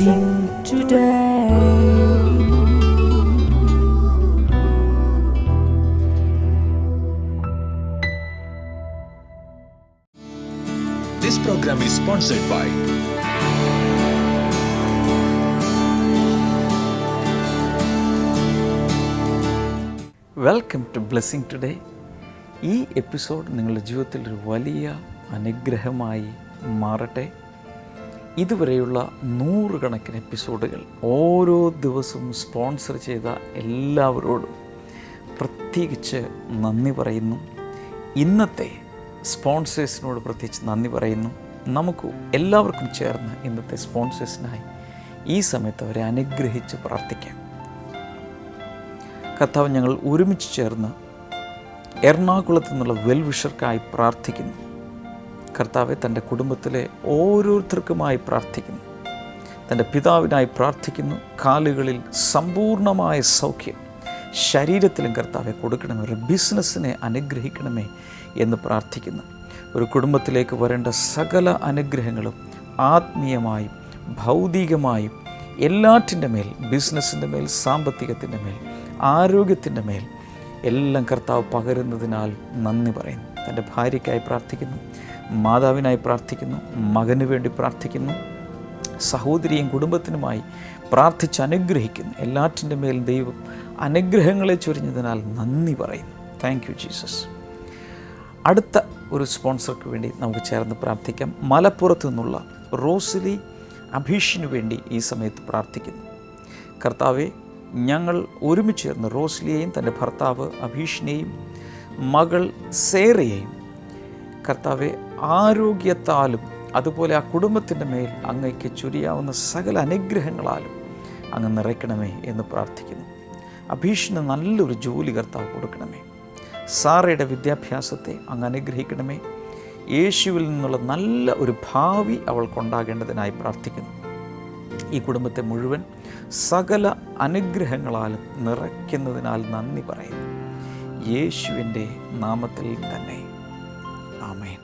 blessing today. This program is sponsored by welcome to blessing today. ഈ episode നിങ്ങളുടെ ജീവിതത്തിൽ ഒരു വലിയ അനുഗ്രഹമായി മാറട്ടെ. ഇതുവരെയുള്ള 100 കണക്കിന് എപ്പിസോഡുകൾ ഓരോ ദിവസവും സ്പോൺസർ ചെയ്ത എല്ലാവരോടും പ്രത്യേകിച്ച് നന്ദി പറയുന്നു. ഇന്നത്തെ സ്പോൺസേഴ്സിനോട് പ്രത്യേകിച്ച് നന്ദി പറയുന്നു. നമുക്ക് എല്ലാവർക്കും ചേർന്ന് ഇന്നത്തെ സ്പോൺസേഴ്സിനായി ഈ സമയത്ത് അവരെ അനുഗ്രഹിച്ച് പ്രാർത്ഥിക്കാം. കർത്താവ്, ഞങ്ങൾ ഒരുമിച്ച് ചേർന്ന് എറണാകുളത്ത് നിന്നുള്ള വെൽവിഷർക്കായി പ്രാർത്ഥിക്കുന്നു. കർത്താവെ, തൻ്റെ കുടുംബത്തിലെ ഓരോരുത്തർക്കുമായി പ്രാർത്ഥിക്കുന്നു. തൻ്റെ പിതാവിനായി പ്രാർത്ഥിക്കുന്നു. കാലുകളിൽ സമ്പൂർണമായ സൗഖ്യം, ശരീരത്തിലും കർത്താവെ കൊടുക്കണമേ. ഒരു ബിസിനസ്സിനെ അനുഗ്രഹിക്കണമേ എന്ന് പ്രാർത്ഥിക്കുന്നു. ഒരു കുടുംബത്തിലേക്ക് വരേണ്ട സകല അനുഗ്രഹങ്ങളും ആത്മീയമായും ഭൗതികമായും എല്ലാറ്റിൻ്റെ മേൽ, ബിസിനസ്സിൻ്റെ മേൽ, സാമ്പത്തികത്തിൻ്റെ മേൽ, ആരോഗ്യത്തിൻ്റെ മേൽ എല്ലാം കർത്താവ് പകരുന്നതിനാൽ നന്ദി പറയുന്നു. തൻ്റെ ഭാര്യയ്ക്കായി പ്രാർത്ഥിക്കുന്നു, മാതാവിനായി പ്രാർത്ഥിക്കുന്നു, മകന് വേണ്ടി പ്രാർത്ഥിക്കുന്നു, സഹോദരിയും കുടുംബത്തിനുമായി പ്രാർത്ഥിച്ച് അനുഗ്രഹിക്കുന്നു. എല്ലാറ്റിൻ്റെ മേൽ ദൈവം അനുഗ്രഹങ്ങളെ ചൊരിഞ്ഞതിനാൽ നന്ദി പറയുന്നു. Thank you Jesus. അടുത്ത ഒരു സ്പോൺസർക്ക് വേണ്ടി നമുക്ക് ചേർന്ന് പ്രാർത്ഥിക്കാം. മലപ്പുറത്തു നിന്നുള്ള റോസ്ലി അഭീഷിനു വേണ്ടി ഈ സമയത്ത് പ്രാർത്ഥിക്കുന്നു. കർത്താവെ, ഞങ്ങൾ ഒരുമിച്ച് ചേർന്ന് റോസ്ലിയെയും തൻ്റെ ഭർത്താവ് അഭീഷിനെയും മകൾ സേറയെയും കർത്താവെ ആരോഗ്യത്താലും അതുപോലെ ആ കുടുംബത്തിൻ്റെ മേൽ അങ്ങയ്ക്ക് ചൊരിയാവുന്ന സകല അനുഗ്രഹങ്ങളാലും അങ്ങ് നിറയ്ക്കണമേ എന്ന് പ്രാർത്ഥിക്കുന്നു. അഭീഷിന് നല്ലൊരു ജോലി കർത്താവ് കൊടുക്കണമേ. സാറയുടെ വിദ്യാഭ്യാസത്തെ അങ്ങ് അനുഗ്രഹിക്കണമേ. യേശുവിൽ നിന്നുള്ള നല്ല ഒരു ഭാവി അവൾക്കുണ്ടാകേണ്ടതിനായി പ്രാർത്ഥിക്കുന്നു. ഈ കുടുംബത്തെ മുഴുവൻ സകല അനുഗ്രഹങ്ങളാലും നിറയ്ക്കുന്നതിനാൽ നന്ദി പറയുന്നു. യേശുവിൻ്റെ നാമത്തിൽ തന്നെ ആമേൻ.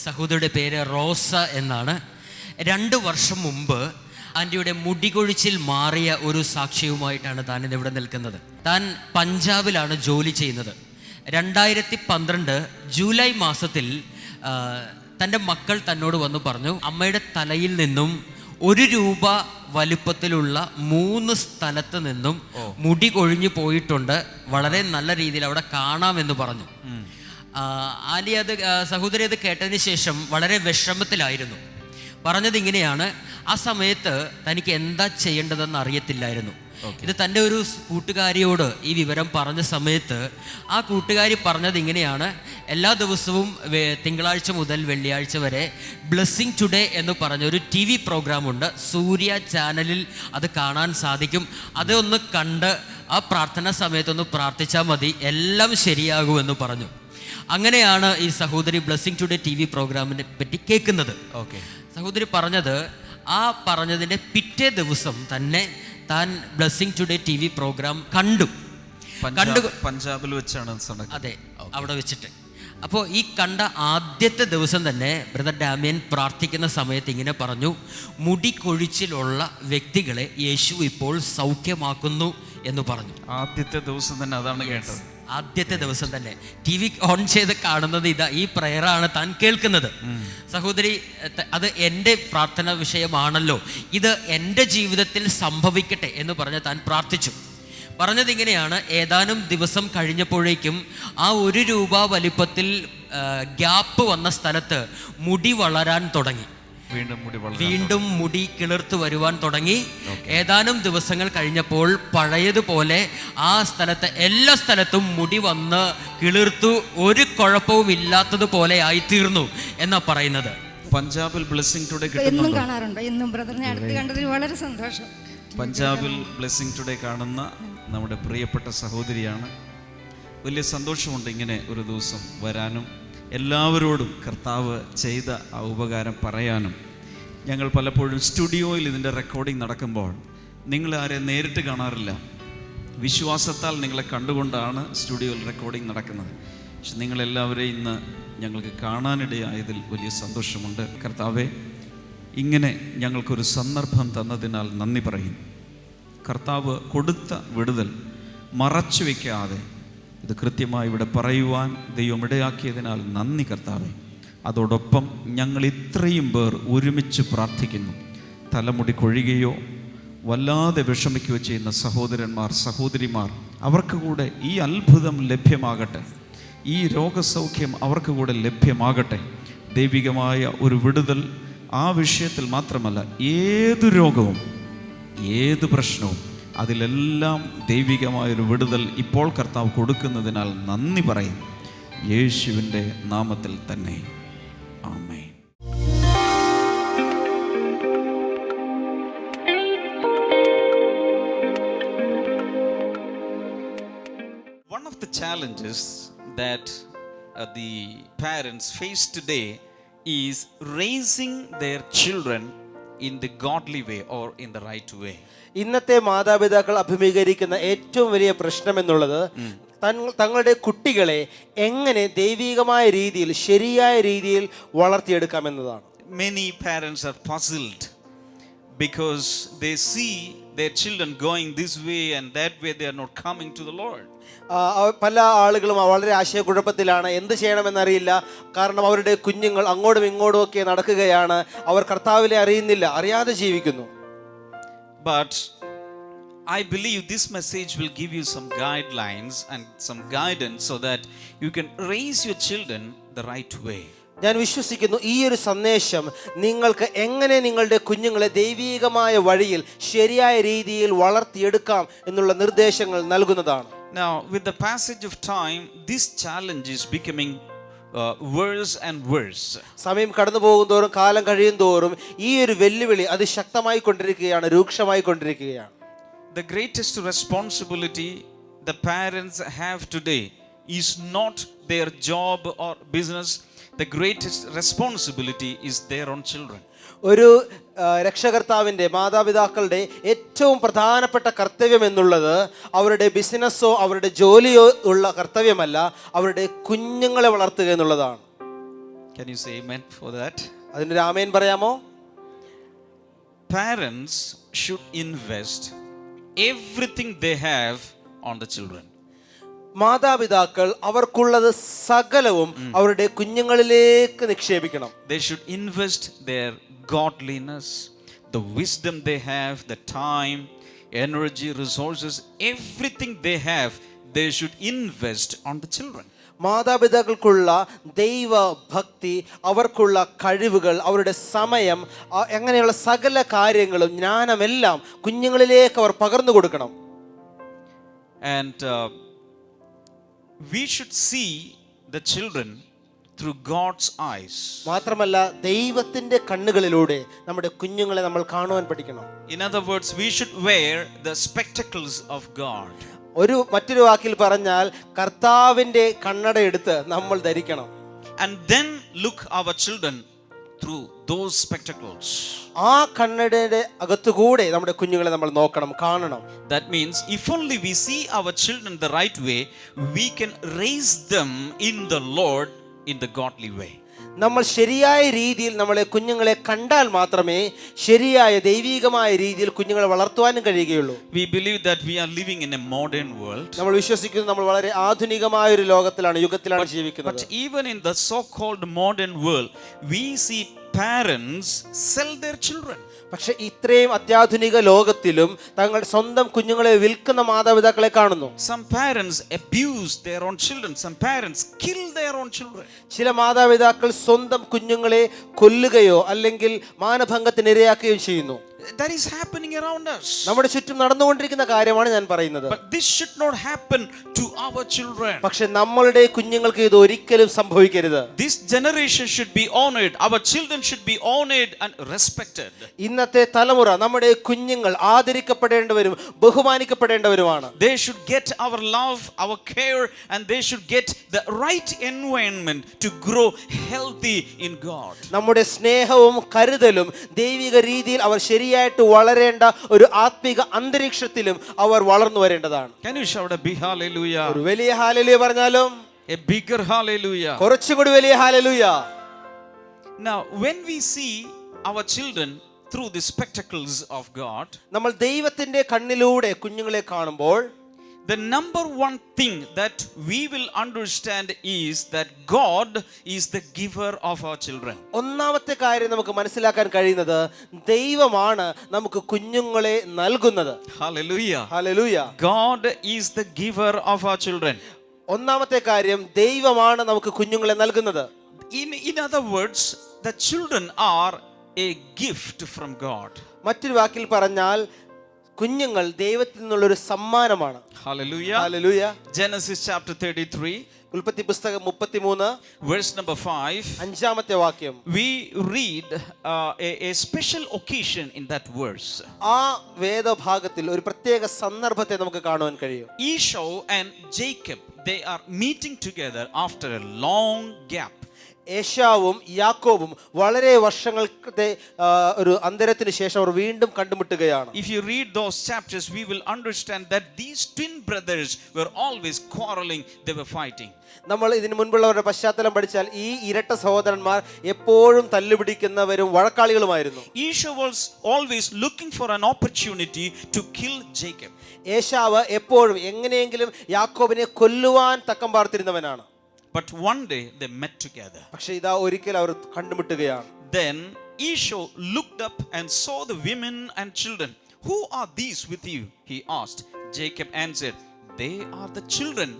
സഹോദരിയുടെ പേര് റോസ എന്നാണ്. 2 വർഷം മുമ്പ് ആൻറ്റിയുടെ മുടികൊഴിച്ചിൽ മാറിയ ഒരു സാക്ഷ്യവുമായിട്ടാണ് താൻ ഇന്നിവിടെ നിൽക്കുന്നത്. താൻ പഞ്ചാബിലാണ് ജോലി ചെയ്യുന്നത്. 2012 ജൂലൈ മാസത്തിൽ തൻ്റെ മക്കൾ തന്നോട് വന്ന് പറഞ്ഞു, അമ്മയുടെ തലയിൽ നിന്നും 1 രൂപ വലുപ്പത്തിലുള്ള 3 സ്ഥലത്ത് നിന്നും മുടി കൊഴിഞ്ഞു പോയിട്ടുണ്ട്. വളരെ നല്ല രീതിയിൽ അവിടെ കാണാമെന്ന് പറഞ്ഞു. ആലി സഹോദരി അത് കേട്ടതിന് ശേഷം വളരെ വിഷമത്തിലായിരുന്നു. പറഞ്ഞത് ഇങ്ങനെയാണ്, ആ സമയത്ത് തനിക്ക് എന്താ ചെയ്യേണ്ടതെന്ന് അറിയത്തില്ലായിരുന്നു. ഇത് തൻ്റെ ഒരു കൂട്ടുകാരിയോട് ഈ വിവരം പറഞ്ഞ സമയത്ത് ആ കൂട്ടുകാരി പറഞ്ഞത് ഇങ്ങനെയാണ്, എല്ലാ ദിവസവും തിങ്കളാഴ്ച മുതൽ വെള്ളിയാഴ്ച വരെ ബ്ലെസ്സിങ് ടുഡേ എന്ന് പറഞ്ഞൊരു TV പ്രോഗ്രാമുണ്ട്. സൂര്യ ചാനലിൽ അത് കാണാൻ സാധിക്കും. അതൊന്ന് കണ്ട് ആ പ്രാർത്ഥനാ സമയത്തൊന്ന് പ്രാർത്ഥിച്ചാൽ മതി, എല്ലാം ശരിയാകുമെന്ന് പറഞ്ഞു. അങ്ങനെയാണ് ഈ സഹോദരി ബ്ലെസ്സിങ് ടുഡേ TV പ്രോഗ്രാമിനെ പറ്റി കേൾക്കുന്നത്. സഹോദരി പറഞ്ഞതിൻ്റെ പിറ്റേ ദിവസം തന്നെ താൻ ബ്ലെസ്സിങ് ടുഡേ TV പ്രോഗ്രാം കണ്ടു. പഞ്ചാബിൽ വെച്ചാണ്. അതെ, അവിടെ വെച്ചിട്ട്. അപ്പോൾ ഈ കണ്ട ആദ്യത്തെ ദിവസം തന്നെ ബ്രദർ ഡാമിയൻ പ്രാർത്ഥിക്കുന്ന സമയത്ത് ഇങ്ങനെ പറഞ്ഞു, മുടി കൊഴിച്ചിലുള്ള വ്യക്തികളെ യേശു ഇപ്പോൾ സൗഖ്യമാക്കുന്നു എന്ന് പറഞ്ഞു. ആദ്യത്തെ ദിവസം തന്നെ അതാണ് കേട്ടത്. ആദ്യത്തെ ദിവസം തന്നെ TV ഓൺ ചെയ്ത് കാണുന്നത് ഈ പ്രയറാണ് താൻ കേൾക്കുന്നത്. സഹോദരി, അത് എൻ്റെ പ്രാർത്ഥന വിഷയമാണല്ലോ, ഇത് എൻ്റെ ജീവിതത്തിൽ സംഭവിക്കട്ടെ എന്ന് പറഞ്ഞ് താൻ പ്രാർത്ഥിച്ചു. പറഞ്ഞത് ഇങ്ങനെയാണ്, ഏതാനും ദിവസം കഴിഞ്ഞപ്പോഴേക്കും ആ 1 രൂപ വലിപ്പത്തിൽ ഗ്യാപ്പ് വന്ന സ്ഥലത്ത് മുടി വളരാൻ തുടങ്ങി. വീണ്ടും മുടി കിളിർത്തു വരുവാൻ തുടങ്ങി. ഏതാനും ദിവസങ്ങൾ കഴിഞ്ഞപ്പോൾ പഴയതുപോലെ ആ സ്ഥലത്ത് എല്ലാ സ്ഥലത്തും മുടി വന്ന് കിളിർത്തു ഒരു കുഴപ്പവും ഇല്ലാത്തതുപോലെ ആയിത്തീർന്നു എന്നാ പറയുന്നത്. പഞ്ചാബിൽ ബ്ലെസ്സിംഗ് ടുഡേ എന്നും കാണാറുണ്ട്. ഇന്നും ബ്രദറിനെ അടുത്ത് കണ്ടതിൽ വളരെ സന്തോഷം. പഞ്ചാബിൽ ബ്ലെസ്സിംഗ് ടുഡേ കാണുന്ന നമ്മുടെ പ്രിയപ്പെട്ട സഹോദരിയാണ്. വലിയ സന്തോഷമുണ്ട് ഇങ്ങനെ ഒരു ദിവസം വരാനും എല്ലാവരോടും കർത്താവ് ചെയ്ത ആ ഉപകാരം പറയാനും. ഞങ്ങൾ പലപ്പോഴും സ്റ്റുഡിയോയിൽ ഇതിൻ്റെ റെക്കോർഡിംഗ് നടക്കുമ്പോൾ നിങ്ങളാരെ നേരിട്ട് കാണാറില്ല. വിശ്വാസത്താൽ നിങ്ങളെ കണ്ടുകൊണ്ടാണ് സ്റ്റുഡിയോയിൽ റെക്കോർഡിംഗ് നടക്കുന്നത്. പക്ഷെ നിങ്ങളെല്ലാവരെയും ഇന്ന് ഞങ്ങൾക്ക് കാണാനിടയായതിൽ വലിയ സന്തോഷമുണ്ട്. കർത്താവെ, ഇങ്ങനെ ഞങ്ങൾക്കൊരു സന്ദർഭം തന്നതിനാൽ നന്ദി പറയും. കർത്താവ് കൊടുത്ത വിടുതൽ മറച്ചു വയ്ക്കാതെ ഇത് കൃത്യമായി ഇവിടെ പറയുവാൻ ദൈവം ഇടയാക്കിയതിനാൽ നന്ദി കർത്താവെ. അതോടൊപ്പം ഞങ്ങൾ ഇത്രയും പേർ ഒരുമിച്ച് പ്രാർത്ഥിക്കുന്നു. തലമുടി കൊഴിയുകയോ വല്ലാതെ വിഷമിക്കുകയോ ചെയ്യുന്ന സഹോദരന്മാർ, സഹോദരിമാർ, അവർക്ക് കൂടെ ഈ അത്ഭുതം ലഭ്യമാകട്ടെ. ഈ രോഗസൗഖ്യം അവർക്ക് കൂടെ ലഭ്യമാകട്ടെ. ദൈവികമായ ഒരു വിടുതൽ ആ വിഷയത്തിൽ മാത്രമല്ല, ഏത് രോഗവും ഏത് പ്രശ്നവും അതിലെല്ലാം ദൈവികമായൊരു വിടുതൽ ഇപ്പോൾ കർത്താവ് കൊടുക്കുന്നതിനാൽ നന്ദി പറയും. യേശുവിൻ്റെ നാമത്തിൽ തന്നെ ആമേൻ. One of the challenges that the parents face today is raising their children in the godly way or in the right way. ഇന്നത്തെ മാതാപിതാക്കൾ അഭിമുഖീകരിക്കുന്ന ഏറ്റവും വലിയ പ്രശ്നം എന്നുള്ളത് തങ്ങളുടെ കുട്ടികളെ എങ്ങനെ ദൈവികമായ രീതിയിൽ, ശരിയായ രീതിയിൽ വളർത്തിയെടുക്കാമെന്നതാണ്. Many parents are puzzled because they see their children going this way and that way, they are not coming to the Lord. പല ആളുകളും വളരെ ആശയക്കുഴപ്പത്തിലാണ്. എന്ത് ചെയ്യണമെന്നറിയില്ല. കാരണം അവരുടെ കുഞ്ഞുങ്ങൾ അങ്ങോട്ടും ഇങ്ങോട്ടും ഒക്കെ നടക്കുകയാണ്. അവർ കർത്താവിനെ അറിയുന്നില്ല, അറിയാതെ ജീവിക്കുന്നു. But I believe this message will give you some guidelines and some guidance so that you can raise your children the right way. ഞാൻ വിശ്വസിക്കുന്നു ഈ ഒരു സന്ദേശം നിങ്ങൾക്ക് എങ്ങനെ നിങ്ങളുടെ കുഞ്ഞുങ്ങളെ ദൈവികമായ വഴിയിൽ ശരിയായ രീതിയിൽ വളർത്തിയെടുക്കാം എന്നുള്ള നിർദ്ദേശങ്ങൾ നൽകുന്നതാണ്. Now, with the passage of time, this challenge is becoming worse and worse. സമയം കടന്നു പോകുന്തോറും, കാലം കഴിയും തോറും ഈ ഒരു വെല്ലുവിളി അത് ശക്തമായി കൊണ്ടിരിക്കുകയാണ്, രൂക്ഷമായി കൊണ്ടിരിക്കുകയാണ്. The greatest responsibility the parents have today is not their job or business. The greatest responsibility is their own children. ഒരു രക്ഷകർത്താവിൻ്റെ, മാതാപിതാക്കളുടെ ഏറ്റവും പ്രധാനപ്പെട്ട കർത്തവ്യം എന്നുള്ളത് അവരുടെ ബിസിനസ്സോ അവരുടെ ജോലിയോ ഉള്ള കർത്തവ്യമല്ല, അവരുടെ കുഞ്ഞുങ്ങളെ വളർത്തുക എന്നുള്ളതാണ്. Can you say amen for that? അതിനൊരു ആമേൻ പറയാമോ? Parents should invest everything they have on the children. മാതാപിതാക്കൾ അവർക്കുള്ളത് സകലവും അവരുടെ കുഞ്ഞുങ്ങളിലേക്ക് നിക്ഷേപിക്കണം. They should invest their godliness, the wisdom they have, the time, energy, resources, everything they have, they should invest on the children. മാതാപിതാക്കൾക്കുള്ള ദൈവ ഭക്തി, അവർക്കുള്ള കഴിവുകൾ, അവരുടെ സമയം, അങ്ങനെയുള്ള സകല കാര്യങ്ങളും ജ്ഞാനമെല്ലാം കുഞ്ഞുങ്ങളിലേക്ക് അവർ പകർന്നു കൊടുക്കണം. And we should see the children through God's eyes. മാത്രമല്ല ദൈവത്തിന്റെ കണ്ണുകളിലൂടെ നമ്മുടെ കുഞ്ഞുങ്ങളെ നമ്മൾ കാണുവാൻ പഠിക്കണം. In other words, we should wear the spectacles of God. മറ്റൊരു വാക്കിൽ പറഞ്ഞാൽ കർത്താവിന്റെ കണ്ണട എടുത്ത് നമ്മൾ ധരിക്കണം. And then look our children through those spectacles. ആ കണ്ണടയുടെ അകത്തുകൂടെ നമ്മുടെ കുഞ്ഞുങ്ങളെ നമ്മൾ നോക്കണം, കാണണം. That means if only we see our children the right way, we can raise them in the Lord in the godly way. നമ്മൾ ശരിയായ രീതിയിൽ നമ്മളെ കുഞ്ഞുങ്ങളെ കണ്ടാൽ മാത്രമേ ശരിയായ ദൈവികമായ രീതിയിൽ കുഞ്ഞുങ്ങളെ വളർത്തുവാനും കഴിയുകയുള്ളൂ. We believe that we are living in a modern world. നമ്മൾ വിശ്വസിക്കുന്നു നമ്മൾ വളരെ ആധുനികമായ ഒരു ലോകത്തിലാണ്, യുഗത്തിലാണ് ജീവിക്കുന്നത്. But even in the so called modern world, we see parents sell their children. പക്ഷെ ഇത്രയും അത്യാധുനിക ലോകത്തിലും തങ്ങളുടെ സ്വന്തം കുഞ്ഞുങ്ങളെ വിൽക്കുന്ന മാതാപിതാക്കളെ കാണുന്നു. Some parents abuse their own children. Some parents kill their own children. ചില മാതാപിതാക്കൾ സ്വന്തം കുഞ്ഞുങ്ങളെ കൊല്ലുകയോ അല്ലെങ്കിൽ മാനഭംഗത്തിന് ഇരയാക്കുകയോ ചെയ്യുന്നു. That is happening around us. നമ്മുടെ ചുറ്റും നടന്നുകൊണ്ടിരിക്കുന്ന കാര്യമാണ് ഞാൻ പറയുന്നത്. But this should not happen to our children. പക്ഷെ നമ്മളുടെ കുഞ്ഞുങ്ങൾക്ക് ഇത് ഒരിക്കലും സംഭവിക്കരുത്. This generation should be honored. Our children should be honored and respected. ഇന്നത്തെ തലമുറ നമ്മുടെ കുഞ്ഞുങ്ങൾ ആദരിക്കപ്പെടേണ്ടവരും ബഹുമാനിക്കപ്പെടേണ്ടവരുമാണ്. They should get our love, our care, and they should get the right environment to grow healthy in God. നമ്മുടെ സ്നേഹവും കരുതലും ദൈവിക രീതിയിൽ അവർ ശരിയായിട്ട് വളരേണ്ട ഒരു ആത്മിക അന്തരീക്ഷത്തിലും അവർ വളർന്നു വരേണ്ടതാണ്. Can you shout a big hallelujah? ഒരു വലിയ ഹല്ലേലൂയ പറഞ്ഞാലും A bigger hallelujah. കുറച്ചുകൂടി വലിയ hallelujah. Now, when we see our children through the spectacles of God, നമ്മൾ ദൈവത്തിന്റെ കണ്ണിലൂടെ കുഞ്ഞുങ്ങളെ കാണുമ്പോൾ the number one thing that we will understand is that God is the giver of our children. ഒന്നാമത്തെ കാര്യം നമുക്ക് മനസ്സിലാക്കാൻ കഴിയുന്നത് ദൈവമാണ് നമുക്ക് കുഞ്ഞുങ്ങളെ നൽകുന്നത്. Hallelujah. Hallelujah. God is the giver of our children. ഒന്നാമത്തെ കാര്യം ദൈവമാണ് നമുക്ക് കുഞ്ഞുങ്ങളെ നൽകുന്നത്. In other words, the children are a gift from God. മറ്റൊരു വാക്കിൽ പറഞ്ഞാൽ കുഞ്ഞുങ്ങൾ ദൈവത്തിൽ നിന്നുള്ളൊരു സമ്മാനമാണ്. Hallelujah. ഹല്ലേലൂയ. Genesis chapter 33, ഉൽപ്പത്തി പുസ്തകം 33 verse number 5. അഞ്ചാമത്തെ വാക്യം. We read a special occasion in that verse. ആ വേദഭാഗത്തിൽ ഒരു പ്രത്യേക സന്ദർഭത്തെ നമുക്ക് കാണുവാൻ കഴിയും. Esau and Jacob, they are meeting together after a long gap. ഏശാവും യാക്കോബും വളരെ വർഷങ്ങളുടെ ഒരു അന്തരത്തിന് ശേഷം അവർ വീണ്ടും കണ്ടുമുട്ടുകയാണ്. If you read those chapters, we will understand that these twin brothers were always quarreling, they were fighting. നമ്മൾ ഇതിനു മുൻപുള്ളവരുടെ പശ്ചാത്തലം പഠിച്ചാൽ ഈ ഇരട്ട സഹോദരന്മാർ എപ്പോഴും തല്ലുപിടിക്കുന്നവരും വഴക്കാളികളുമായിരുന്നു. Esau was always looking for an opportunity to kill Jacob. ഏശാവ് എപ്പോഴും എങ്ങനെയെങ്കിലും യാക്കോബിനെ കൊല്ലുവാൻ തക്കം പാർത്തിരുന്നവനാണ്. But one day they met together. പക്ഷേ ഇതാ ഒരിക്കൽ അവർ കണ്ടുമുട്ടുകയാണ്. Then Esau looked up and saw the women and children. Who are these with you? He asked. Jacob answered, they are the children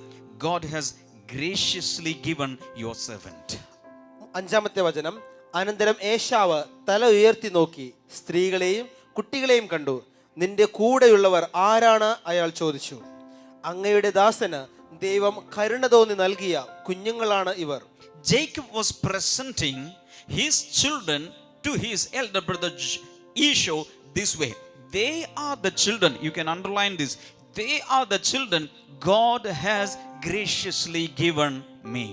God has graciously given your servant. അഞ്ചാമത്തെ വചനം. അനന്തരം ഏശാവ് തല ഉയർത്തി നോക്കി സ്ത്രീകളെയും കുട്ടികളെയും കണ്ടു. നിന്റെ കൂടെയുള്ളവർ ആരാണ്? അയാൾ ചോദിച്ചു. അങ്ങയുടെ ദാസന് ദൈവം കരുണ തോന്നി നൽകിയ കുഞ്ഞുങ്ങളാണ് ഇവർ. Jacob was presenting his children to his elder brother Esau this way. They are the children. You can underline this. They are the children God has graciously given me.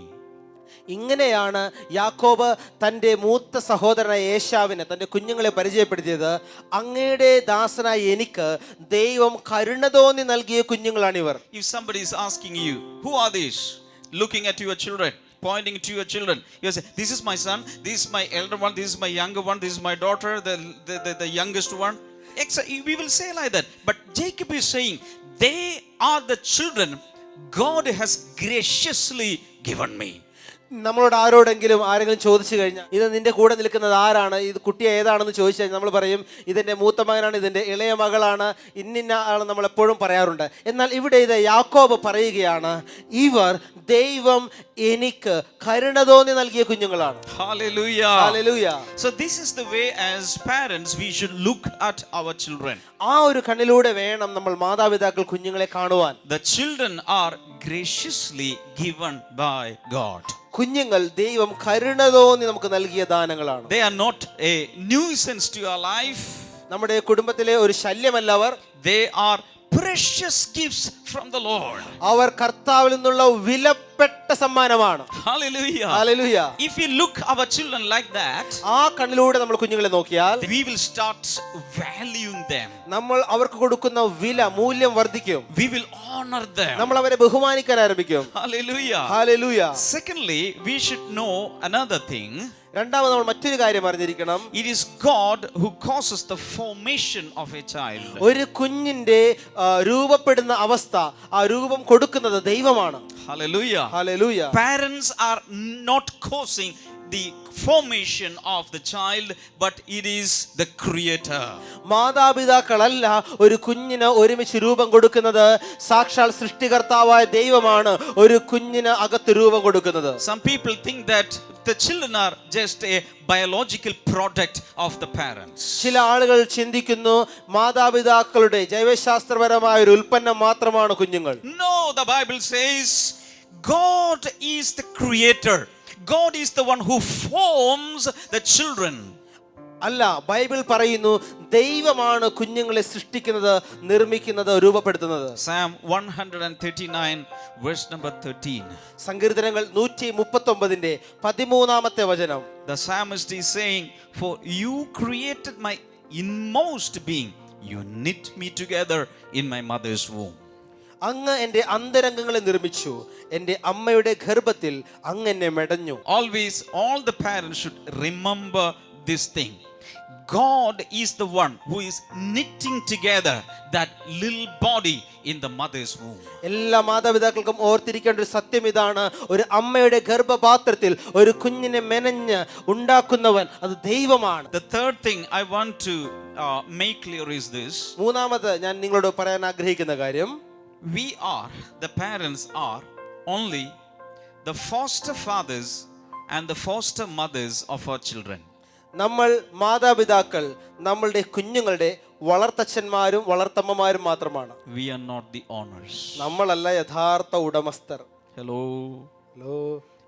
ഇങ്ങനെയാണ് യാക്കോബ് തൻ്റെ മൂത്ത സഹോദരനായ ഏശാവിനെ തൻ്റെ കുഞ്ഞുങ്ങളെ പരിചയപ്പെടുത്തിയത്. അങ്ങയുടെ ദാസനായ എനിക്ക് ദൈവം കരുണ തോന്നി നൽകിയ കുഞ്ഞുങ്ങളാണിവർ. If somebody is asking you, who are these? Looking at your children, pointing to your children, you say, this is my son, this is my elder one, this is my younger one, this is my daughter, the youngest one. We will say like that. But Jacob is saying, they are the children God has graciously given me. നമ്മളോട് ആരെങ്കിലും ചോദിച്ചു കഴിഞ്ഞാൽ ഇത് നിന്റെ കൂടെ നിൽക്കുന്നത് ആരാണ്, ഇത് കുട്ടി ഏതാണെന്ന് ചോദിച്ചു കഴിഞ്ഞാൽ നമ്മൾ പറയും ഇതെൻ്റെ മൂത്ത മകനാണ്, ഇതിൻ്റെ ഇളയ മകളാണ്, ഇന്നിന്ന ആൾ നമ്മൾ എപ്പോഴും പറയാറുണ്ട്. എന്നാൽ ഇവിടെ ഇത് യാക്കോബ് പറയുകയാണ്, ഇവർ ദൈവം എനിക്ക് കരുണ തോന്നി നൽകിയ കുഞ്ഞുങ്ങളാണ്. Hallelujah. Hallelujah. So this is the way as parents we should look at our children. ആ ഒരു കണ്ണിലൂടെ വേണം നമ്മൾ മാതാപിതാക്കൾ കുഞ്ഞുങ്ങളെ കാണുവാൻ. The children are graciously given by God. കുഞ്ഞുങ്ങൾ ദൈവം കരുണ തോന്നി നമുക്ക് നൽകിയ ദാനങ്ങളാണ്. They are not a nuisance to your life. നമ്മുടെ കുടുംബത്തിലെ ഒരു ശല്യമല്ല അവർ. They are precious gifts from the Lord. അവർ കർത്താവിൽ നിന്നുള്ള വിലപ്പെട്ട സമ്മാനമാണ്. Hallelujah. Hallelujah. If we look our children like that, ആ കണ്ണിലൂടെ നമ്മൾ കുഞ്ഞുങ്ങളെ നോക്കിയാൽ we will start valuing them. നമ്മൾ അവർക്ക് കൊടുക്കുന്ന മൂല്യം വർദ്ധിക്കും. We will honor them. നമ്മൾ അവരെ ബഹുമാനിക്കാൻ ആരംഭിക്കും. Hallelujah. Hallelujah. Secondly, we should know another thing. രണ്ടാമത് നമ്മൾ മറ്റൊരു കാര്യം അറിഞ്ഞിരിക്കണം. It is God who causes the formation of a child. ഒരു കുഞ്ഞിന്റെ രൂപപ്പെടുന്ന അവസ്ഥ, ആ രൂപം കൊടുക്കുന്നത് ദൈവമാണ്. Hallelujah. Hallelujah. Parents are not causing the formation of the child, but it is the creator. മാതാപിതാക്കളല്ല ഒരു കുഞ്ഞിന് ഒരുമിച്ച് രൂപം കൊടുക്കുന്നത്, സാക്ഷാൽ സൃഷ്ടികർത്താവായ ദൈവമാണ് ഒരു കുഞ്ഞിന് അകത്ത് രൂപം കൊടുക്കുന്നത്. Some people think that the children are just a biological product of the parents. ചില ആളുകൾ ചിന്തിക്കുന്നു മാതാപിതാക്കളുടെ ജൈവശാസ്ത്രപരമായ ഒരു ഉൽപ്പന്നം മാത്രമാണ് കുഞ്ഞുങ്ങൾ. No, the Bible says God is the creator. God is the one who forms the children. അല്ല, ബൈബിൾ പറയുന്നു ദൈവമാണ് കുഞ്ഞുങ്ങളെ സൃഷ്ടിക്കുന്നത്, നിർമ്മിക്കുന്നത്, രൂപപ്പെടുത്തുന്നത്. Psalm 139 verse number 13. സങ്കീർത്തനങ്ങൾ 139 13 വചനം. The psalmist is saying, for you created my inmost being, you knit me together in my mother's womb. അങ്ങ് എൻ്റെ അന്തരംഗങ്ങളെ നിർമ്മിച്ചു, എൻ്റെ അമ്മയുടെ ഗർഭത്തിൽ അങ്ങ് എന്നെ മെടഞ്ഞു. Always all the parents should remember this thing. God is the one who is knitting together that little body in the mother's womb. എല്ലാ മാതാപിതാക്കൾക്കും ഓർത്തിരിക്കേണ്ട ഒരു സത്യം ഇതാണ്, ഒരു അമ്മയുടെ ഗർഭപാത്രത്തിൽ ഒരു കുഞ്ഞിനെ മെനഞ്ഞ് ഉണ്ടാക്കുന്നവൻ അത് ദൈവമാണ്. The third thing I want to make clear is this. മൂന്നാമത് ഞാൻ നിങ്ങളോട് പറയാൻ ആഗ്രഹിക്കുന്ന കാര്യം, the parents are only the foster fathers and the foster mothers of our children. നമ്മൾ മാതാപിതാക്കൾ നമ്മളുടെ കുഞ്ഞുങ്ങളുടെ വളർത്തച്ഛന്മാരും വളർത്തമ്മമാരും മാത്രമാണ്. We are not the owners. നമ്മളല്ല യഥാർത്ഥ ഉടമസ്ഥർ. Hello.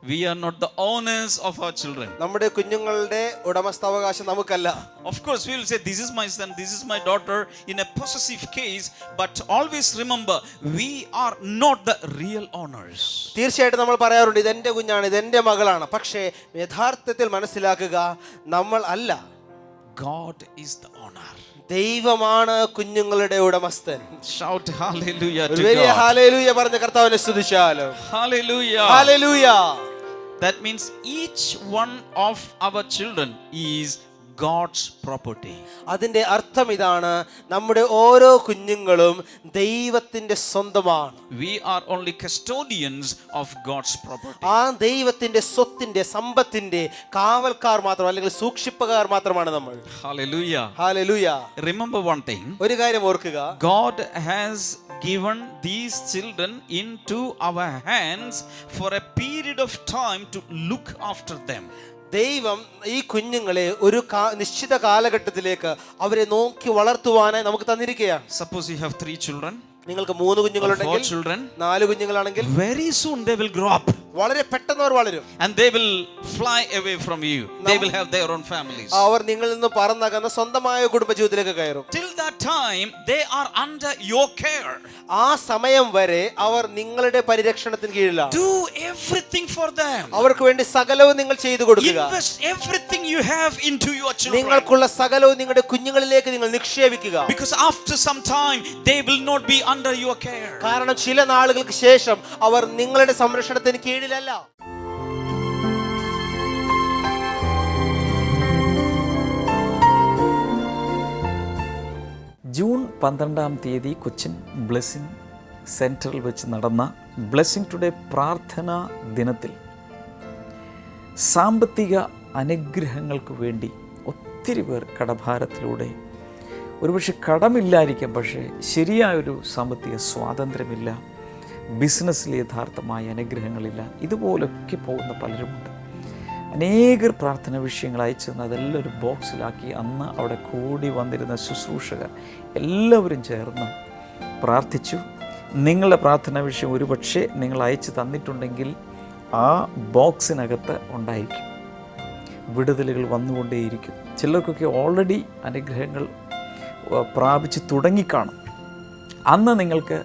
We are not the owners of our children. നമ്മുടെ കുഞ്ഞുങ്ങളുടെ ഉടമസ്ഥാവകാശം നമുക്കല്ല. Of course we will say this is my son, this is my daughter in a possessive case, but always remember we are not the real owners. തീർച്ചയായിട്ടും നമ്മൾ പറയാറുണ്ട് ഇതെന്റെ കുഞ്ഞാണ്, ഇതെന്റെ മകളാണ്. പക്ഷേ യഥാർത്ഥത്തിൽ മനസ്സിലാക്കുക, നമ്മൾ അല്ല. God is the owner. ദൈവമാണ് കുഞ്ഞുങ്ങളുടെ ഉടമസ്ഥൻ. Shout hallelujah to വലിയ God. ഹല്ലേലൂയ പറഞ്ഞ കർത്താവിനെ സ്തുതിച്ചാലും. Hallelujah. Hallelujah. That means each one of our children is God's property. അതിന്റെ അർത്ഥം ഇതാണ്, നമ്മുടെ ഓരോ കുഞ്ഞുങ്ങളും ദൈവത്തിന്റെ സ്വന്തമാണ്. We are only custodians of God's property. ആ ദൈവത്തിന്റെ സ്വത്തിന്റെ സമ്പത്തിന്റെ കാവൽക്കാർ മാത്രം, അല്ലെങ്കിൽ സൂക്ഷിപ്പുകാർ മാത്രമാണ് നമ്മൾ. Hallelujah. Hallelujah. Remember one thing. ഒരു കാര്യം ഓർക്കുക, God has given these children into our hands for a period of time to look after them. ദൈവം ഈ കുഞ്ഞുങ്ങളെ ഒരു നിശ്ചിത കാലഘട്ടത്തിലേക്ക് അവരെ നോക്കി വളർത്തുവാനായി നമുക്ക് തന്നിരിക്കുകയാണ്. Suppose you have 3 children. നിങ്ങൾക്ക് 3 കുഞ്ഞുങ്ങളുണ്ടെങ്കിൽ, 4 children, 4 കുഞ്ഞുങ്ങളാണെങ്കിൽ very soon they will grow up വളരെ പെട്ടെന്ന് അവർ വളരും. and they will fly away from you. They will have their own families. അവർ നിങ്ങളിൽ നിന്ന് പറന്നകന്ന് സ്വന്തമായ കുടുംബജീവിതത്തിലേക്ക് കയറും. Till that time they are under your care. ആ സമയം വരെ അവർ നിങ്ങളുടെ പരിരക്ഷണത്തിന് കീഴിലാണ്. Do everything for them. അവർക്ക് വേണ്ടി സകലവും നിങ്ങൾ ചെയ്തു കൊടുക്കുക. Invest everything you have into your children. നിങ്ങൾക്കുള്ള സകലവും നിങ്ങളുടെ കുഞ്ഞുങ്ങളിലേക്ക് നിങ്ങൾ നിക്ഷേപിക്കുക. Because after some time they will not be under your care. കാരണം ചില നാളുകൾക്ക് ശേഷം അവർ നിങ്ങളുടെ സംരക്ഷണത്തിന് കീഴിലല്ല. ജൂൺ 12 കൊച്ചിൻ ബ്ലെസ്സിംഗ് സെൻറ്ററിൽ വെച്ച് നടന്ന ബ്ലെസ്സിംഗ് ടുഡേ പ്രാർത്ഥനാ ദിനത്തിൽ സാമ്പത്തിക അനുഗ്രഹങ്ങൾക്ക് വേണ്ടി ഒത്തിരി പേർ കടഭാരത്തിലൂടെ, ഒരുപക്ഷെ കടമില്ലായിരിക്കാം, പക്ഷേ ശരിയായൊരു സാമ്പത്തിക സ്വാതന്ത്ര്യമില്ല, ബിസിനസ്സിൽ യഥാർത്ഥമായ അനുഗ്രഹങ്ങളില്ല, ഇതുപോലൊക്കെ പോകുന്ന പലരുമുണ്ട്. അനേകർ പ്രാർത്ഥന വിഷയങ്ങൾ അയച്ചു തന്ന് അതെല്ലാം ഒരു ബോക്സിലാക്കി അന്ന് അവിടെ കൂടി വന്നിരുന്ന ശുശ്രൂഷകർ എല്ലാവരും ചേർന്ന് പ്രാർത്ഥിച്ചു. നിങ്ങളുടെ പ്രാർത്ഥനാ വിഷയം ഒരുപക്ഷെ നിങ്ങൾ അയച്ചു തന്നിട്ടുണ്ടെങ്കിൽ ആ ബോക്സിനകത്ത് ഉണ്ടായിരിക്കും. വിടുതലുകൾ വന്നുകൊണ്ടേയിരിക്കും. ചിലർക്കൊക്കെ ഓൾറെഡി അനുഗ്രഹങ്ങൾ പ്രാപിച്ച് തുടങ്ങിക്കാണും. അന്ന് നിങ്ങൾക്ക്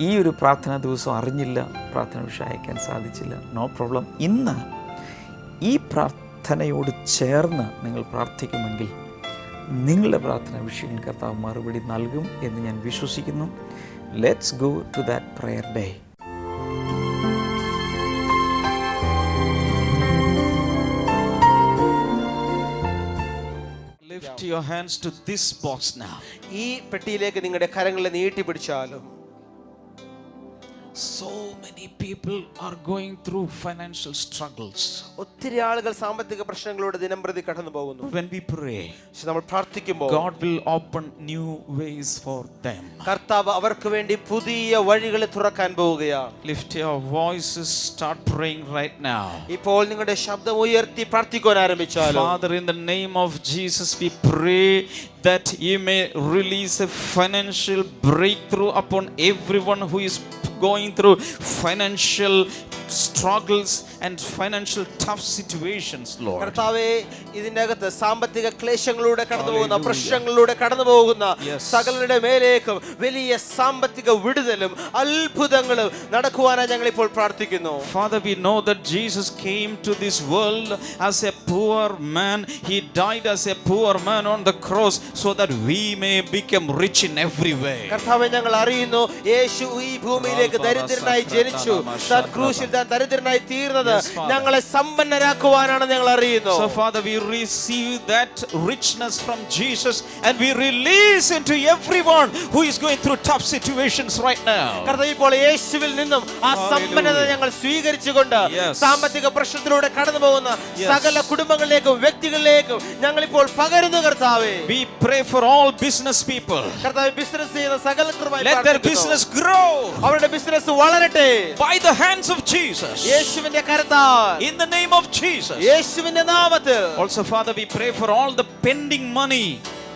ഈ ഒരു പ്രാർത്ഥനാ ദിവസം അറിഞ്ഞില്ല, പ്രാർത്ഥന വിഷയം അയക്കാൻ സാധിച്ചില്ല, നോ പ്രോബ്ലം. ഇന്ന് ഈ പ്രാർത്ഥനയോട് ചേർന്ന് നിങ്ങൾ പ്രാർത്ഥിക്കുമെങ്കിൽ നിങ്ങളുടെ പ്രാർത്ഥനാ വിഷയങ്ങൾ കർത്താവ് മറുപടി നൽകും എന്ന് ഞാൻ വിശ്വസിക്കുന്നു. Let's go to that prayer day. Lift your hands to this box now. ഈ പെട്ടിയിലേക്ക് നിങ്ങളുടെ കരങ്ങളെ നീട്ടി പിടിച്ചാലും So many people are going through financial struggles. ഒത്തിരി ആളുകൾ സാമ്പത്തിക പ്രശ്നങ്ങളോട് ദിനംപ്രതി കടന്നു പോകുന്നു. When we pray, പക്ഷെ നമ്മൾ പ്രാർത്ഥിക്കുമ്പോൾ God will open new ways for them. കർത്താവ് അവർക്ക് വേണ്ടി പുതിയ വഴികൾ തുറക്കാൻ പോവുകയാണ്. Lift your voices, start praying right now. ഇപ്പോൾ നിങ്ങളുടെ ശബ്ദം ഉയർത്തി പ്രാർത്ഥിക്കാൻ ആരംഭിച്ചാലും Father, in the name of Jesus, we pray that you may release a financial breakthrough upon everyone who is going through financial struggles and financial tough situations, Lord. കർത്താവേ, ഇതിന്റെ അകത്ത് സാമ്പത്തിക ക്ലേശങ്ങളിലൂടെ കടന്നു പോകുന്ന പ്രശ്നങ്ങളിലൂടെ കടന്നു പോകുന്ന സകലരുടെ മേലേക്കും വലിയ സാമ്പത്തിക വിടുതലും അത്ഭുതങ്ങളും നടക്കുവാനായി ഞങ്ങൾ ഇപ്പോൾ പ്രാർത്ഥിക്കുന്നു. Father, we know that Jesus came to this world as a poor man. He died as a poor man on the cross so that we may become rich in every way. കർത്താവേ, ഞങ്ങൾ അറിയുന്നു യേശു ഈ ഭൂമിയിലേക്ക് ദരിദ്രനായി ജനിച്ചു. താൻ ക്രൂശിൽ താൻ ദരിദ്രനായി തീർന്നത് ഞങ്ങളെ സമ്പന്നരാക്കുവാനാണ് ഞങ്ങൾ അറിയുന്നു. So Father, we receive that richness from Jesus and we release into everyone who is going through tough situations right now. കർത്താവേ, ഇപ്പോൾ യേശുവിൽ നിന്നും ആ സമ്പന്നത ഞങ്ങൾ സ്വീകരിച്ചുകൊണ്ട് സാമ്പത്തിക പ്രശ്നത്തിലൂടെ കടന്നു പോകുന്ന സകല കുടുംബങ്ങളിലേക്കും വ്യക്തികളിലേക്കും ഞങ്ങൾ ഇപ്പോൾ പകരുന്നു. കർത്താവേ, We pray for all business people. കർത്താവേ, ബിസിനസ് ചെയ്യുന്ന സകലർക്കുമായി Let their business grow അവരുടെ ബിസിനസ് വളരട്ടെ by the hands of Jesus. യേശുവിന്റെ കരത്താൽ, In the name of Jesus. യേശുവിന്റെ നാമത്തിൽ. Also, Father, we pray for all the pending money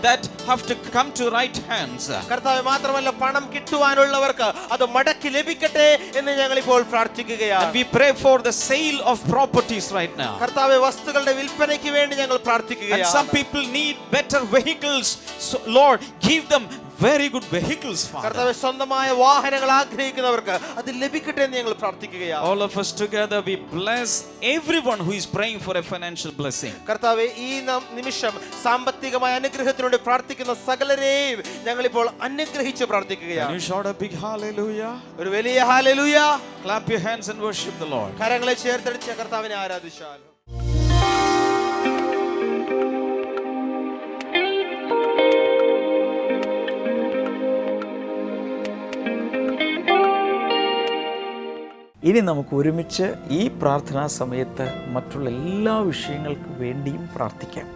that have to come to right hands. കർത്താവേ, മാത്രമല്ല പണം കിട്ടുവാനുള്ളവർക്ക് അത് മടക്കി ലഭിക്കട്ടെ എന്ന് ഞങ്ങൾ ഇപ്പോൾ പ്രാർത്ഥിക്കുകയാണ്. And we pray for the sale of properties right now. കർത്താവേ, വസ്തുക്കളുടെ വിൽപ്പനയ്ക്ക് വേണ്ടി ഞങ്ങൾ And പ്രാർത്ഥിക്കുകയാണ്. some people need better vehicles. So, Lord, give them very good vehicles, Father. കർത്താവേ, സ്വന്തമായ വാഹനങ്ങൾ ആഗ്രഹിക്കുന്നവർക്ക് അത് ലഭിക്കട്ടെ എന്ന് ഞങ്ങൾ പ്രാർത്ഥിക്കുകയാണ്. All of us together, we bless everyone who is praying for a financial blessing. കർത്താവേ, ഈ നിമിഷം സാമ്പത്തികമായ അനുഗ്രഹത്തിനോട് പ്രാർത്ഥിക്കുന്ന സകലരെയും ഞങ്ങൾ ഇപ്പോൾ അനുഗ്രഹിച്ച് Can പ്രാർത്ഥിക്കുകയാണ്. you shout a big hallelujah? ഒരു വലിയ hallelujah. Clap your hands and worship the Lord. കരങ്ങളെ ചേർത്തടിച്ച് കർത്താവിനെ ആരാധിച്ചാൽ. ഇനി നമുക്ക് ഒരുമിച്ച് ഈ പ്രാർത്ഥനാ സമയത്ത് മറ്റുള്ള എല്ലാ വിഷയങ്ങൾക്ക് വേണ്ടിയും പ്രാർത്ഥിക്കാം.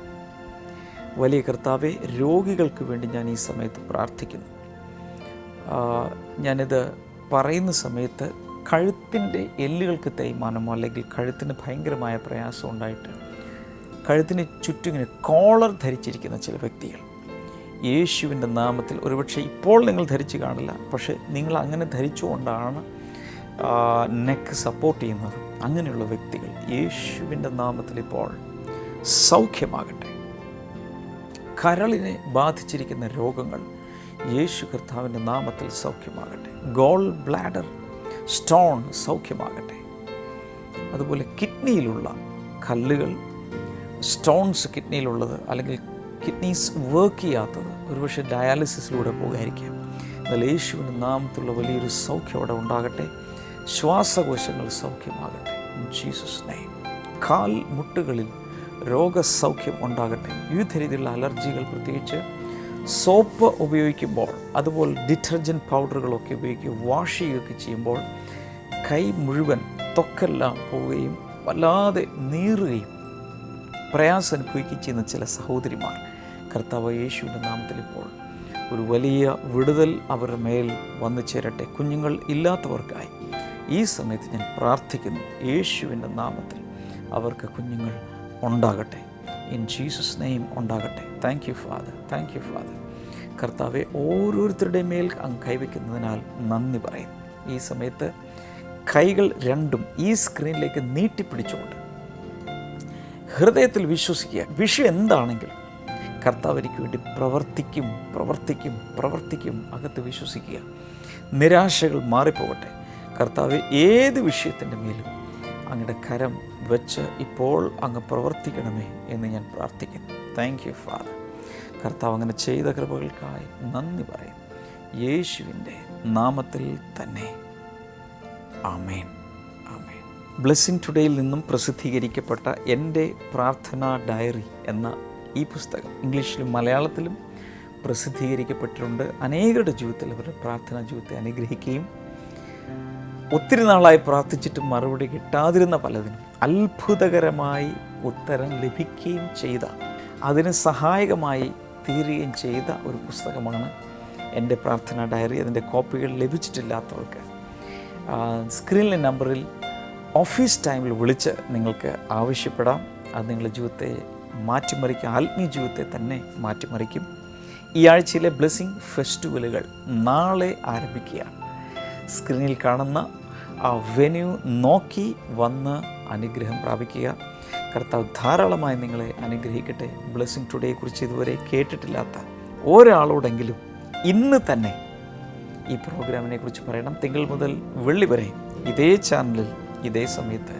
വലിയ കർത്താവെ, രോഗികൾക്ക് വേണ്ടി ഞാൻ ഈ സമയത്ത് പ്രാർത്ഥിക്കുന്നു. ഞാനിത് പറയുന്ന സമയത്ത് കഴുത്തിൻ്റെ എല്ലുകൾക്ക് തേയ്മാനമോ അല്ലെങ്കിൽ കഴുത്തിന് ഭയങ്കരമായ പ്രയാസം ഉണ്ടായിട്ട് കഴുത്തിന് ചുറ്റുമിങ്ങനെ കോളർ ധരിച്ചിരിക്കുന്ന ചില വ്യക്തികൾ, യേശുവിൻ്റെ നാമത്തിൽ, ഒരുപക്ഷെ ഇപ്പോൾ നിങ്ങൾ ധരിച്ചു കാണില്ല, പക്ഷേ നിങ്ങൾ അങ്ങനെ ധരിച്ചുകൊണ്ടാണ് നെക്ക് സപ്പോർട്ട് ചെയ്യുന്നത്. അങ്ങനെയുള്ള വ്യക്തികൾ യേശുവിൻ്റെ നാമത്തിൽ ഇപ്പോൾ സൗഖ്യമാകട്ടെ. കരളിനെ ബാധിച്ചിരിക്കുന്ന രോഗങ്ങൾ യേശു കർത്താവിൻ്റെ നാമത്തിൽ സൗഖ്യമാകട്ടെ. ഗോൾ ബ്ലാഡർ സ്റ്റോൺ സൗഖ്യമാകട്ടെ. അതുപോലെ കിഡ്നിയിലുള്ള കല്ലുകൾ, സ്റ്റോൺസ് കിഡ്നിയിലുള്ളത് അല്ലെങ്കിൽ കിഡ്നീസ് വർക്ക് ചെയ്യാത്തത് ഒരുപക്ഷെ ഡയാലിസിസിലൂടെ പോകുമായിരിക്കാം. എന്നാൽ യേശുവിൻ്റെ നാമത്തിലുള്ള വലിയൊരു സൗഖ്യം അവിടെ ഉണ്ടാകട്ടെ. ശ്വാസകോശങ്ങൾ സൗഖ്യമാകട്ടെ. Jesus name. കാൽ മുട്ടുകളിൽ രോഗസൗഖ്യം ഉണ്ടാകട്ടെ. വിവിധ രീതിയിലുള്ള അലർജികൾ, പ്രത്യേകിച്ച് സോപ്പ് ഉപയോഗിക്കുമ്പോൾ, അതുപോലെ ഡിറ്റർജൻറ്റ് പൗഡറുകളൊക്കെ ഉപയോഗിക്കുക, വാഷ് ചെയ്യുകയൊക്കെ ചെയ്യുമ്പോൾ കൈ മുഴുവൻ ത്വക്കെല്ലാം പോവുകയും വല്ലാതെ നീറുകയും പ്രയാസം അനുഭവിക്കുകയും ചെയ്യുന്ന ചില സഹോദരിമാർ, കർത്താവ് യേശുവിൻ്റെ നാമത്തിൽ ഇപ്പോൾ ഒരു വലിയ വിടുതൽ അവരുടെ മേൽ വന്നു ചേരട്ടെ. കുഞ്ഞുങ്ങൾ ഇല്ലാത്തവർക്കായി ഈ സമയത്ത് ഞാൻ പ്രാർത്ഥിക്കുന്നു. യേശുവിൻ്റെ നാമത്തിൽ അവർക്ക് കുഞ്ഞുങ്ങൾ ഉണ്ടാകട്ടെ. ഇൻ ജീസസ് നെയിം ഉണ്ടാകട്ടെ. Thank you father, thank you father. കർത്താവെ, ഓരോരുത്തരുടെ മേൽ അങ്ങ് കൈവയ്ക്കുന്നതിനാൽ നന്ദി പറയും. ഈ സമയത്ത് കൈകൾ രണ്ടും ഈ സ്ക്രീനിലേക്ക് നീട്ടിപ്പിടിച്ചുകൊണ്ട് ഹൃദയത്തിൽ വിശ്വസിക്കുക. വിഷയം എന്താണെങ്കിലും കർത്താവ് എനിക്ക് വേണ്ടി പ്രവർത്തിക്കും, പ്രവർത്തിക്കും, പ്രവർത്തിക്കും. അകത്ത് വിശ്വസിക്കുക. നിരാശകൾ മാറിപ്പോകട്ടെ. കർത്താവ്, ഏത് വിഷയത്തിൻ്റെ മേലും അങ്ങയുടെ കരം വെച്ച് ഇപ്പോൾ അങ്ങ് പ്രവർത്തിക്കണമേ എന്ന് ഞാൻ പ്രാർത്ഥിക്കുന്നു. Thank you father. കർത്താവ് അങ്ങനെ ചെയ്ത കൃപകൾക്കായി നന്ദി പറയും. യേശുവിൻ്റെ നാമത്തിൽ തന്നെ. ആമേൻ, ആമേൻ. ബ്ലെസ്സിംഗ് ടുഡേയിൽ നിന്നും പ്രസിദ്ധീകരിക്കപ്പെട്ട എൻ്റെ പ്രാർത്ഥനാ ഡയറി എന്ന ഈ പുസ്തകം ഇംഗ്ലീഷിലും മലയാളത്തിലും പ്രസിദ്ധീകരിക്കപ്പെട്ടിട്ടുണ്ട്. അനേകരുടെ ജീവിതത്തിൽ അവരുടെ പ്രാർത്ഥനാ ജീവിതത്തെ അനുഗ്രഹിക്കുകയും ഒത്തിരി നാളായി പ്രാർത്ഥിച്ചിട്ടും മറുപടി കിട്ടാതിരുന്ന പലതിനും അത്ഭുതകരമായി ഉത്തരം ലഭിക്കുകയും ചെയ്ത, അതിന് സഹായകമായി തീരുകയും ചെയ്ത ഒരു പുസ്തകമാണ് എൻ്റെ പ്രാർത്ഥനാ ഡയറി. അതിൻ്റെ കോപ്പികൾ ലഭിച്ചിട്ടില്ലാത്തവർക്ക് സ്ക്രീനിലെ നമ്പറിൽ ഓഫീസ് ടൈമിൽ വിളിച്ച് നിങ്ങൾക്ക് ആവശ്യപ്പെടാം. അത് നിങ്ങളുടെ ജീവിതത്തെ മാറ്റിമറിക്കും, ആത്മീയ ജീവിതത്തെ തന്നെ മാറ്റിമറിക്കും. ഈ ആഴ്ചയിലെ ബ്ലെസ്സിങ് ഫെസ്റ്റിവലുകൾ നാളെ ആരംഭിക്കുകയാണ്. സ്ക്രീനിൽ കാണുന്ന ആ വെന്യൂ നോക്കി വന്ന് അനുഗ്രഹം പ്രാപിക്കുക. കർത്താവ് ധാരാളമായി നിങ്ങളെ അനുഗ്രഹിക്കട്ടെ. ബ്ലെസ്സിങ് ടുഡേയെക്കുറിച്ച് ഇതുവരെ കേട്ടിട്ടില്ലാത്ത ഒരാളോടെങ്കിലും ഇന്ന് തന്നെ ഈ പ്രോഗ്രാമിനെ കുറിച്ച് പറയണം. തിങ്കൾ മുതൽ വെള്ളി വരെ ഇതേ ചാനലിൽ ഇതേ സമയത്ത്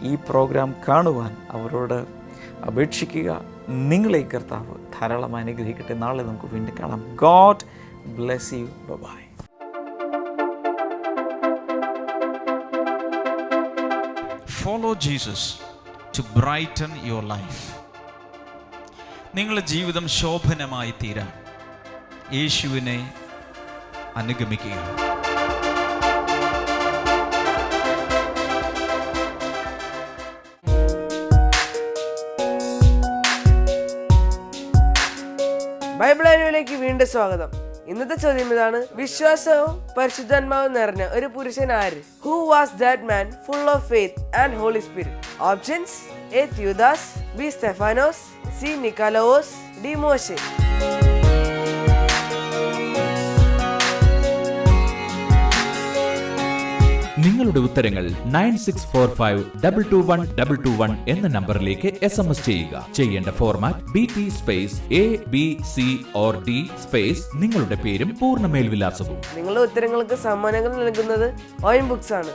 ഈ പ്രോഗ്രാം കാണുവാൻ അവരോട് അപേക്ഷിക്കുക. നിങ്ങളെ കർത്താവ് ധാരാളമായി അനുഗ്രഹിക്കട്ടെ. നാളെ നമുക്ക് വീണ്ടും കാണാം. God bless you. Bye. Follow Jesus to brighten your life. നിങ്ങളുടെ ജീവിതം ശോഭനമായി തീരാൻ യേശുവിനെ അനുഗമിക്കുക. ബൈബിൾ ആനുവിലേക്ക് വീണ്ടും സ്വാഗതം. ഇന്നത്തെ ചോദ്യം ഇതാണ്: വിശ്വാസവും പരിശുദ്ധാത്മാവും നിറഞ്ഞ ഒരു പുരുഷൻ ആര്? Who was that man full of faith and holy spirit? Options: A Theudas, B Stephanos, C Nicolaus, D മോശെ. നിങ്ങളുടെ ഉത്തരങ്ങൾ 9645221221 എന്ന നമ്പറിലേക്ക് SMS ചെയ്യുക. ചെയ്യേണ്ട format BT space ABC or D space നിങ്ങളുടെ പേരും പൂർണ്ണ മേൽവിലാസവും. നിങ്ങളുടെ ഉത്തരങ്ങൾക്ക് സമ്മാനങ്ങൾ നൽകുന്നത് ഓയിൻ ബുക്സ് ആണ്.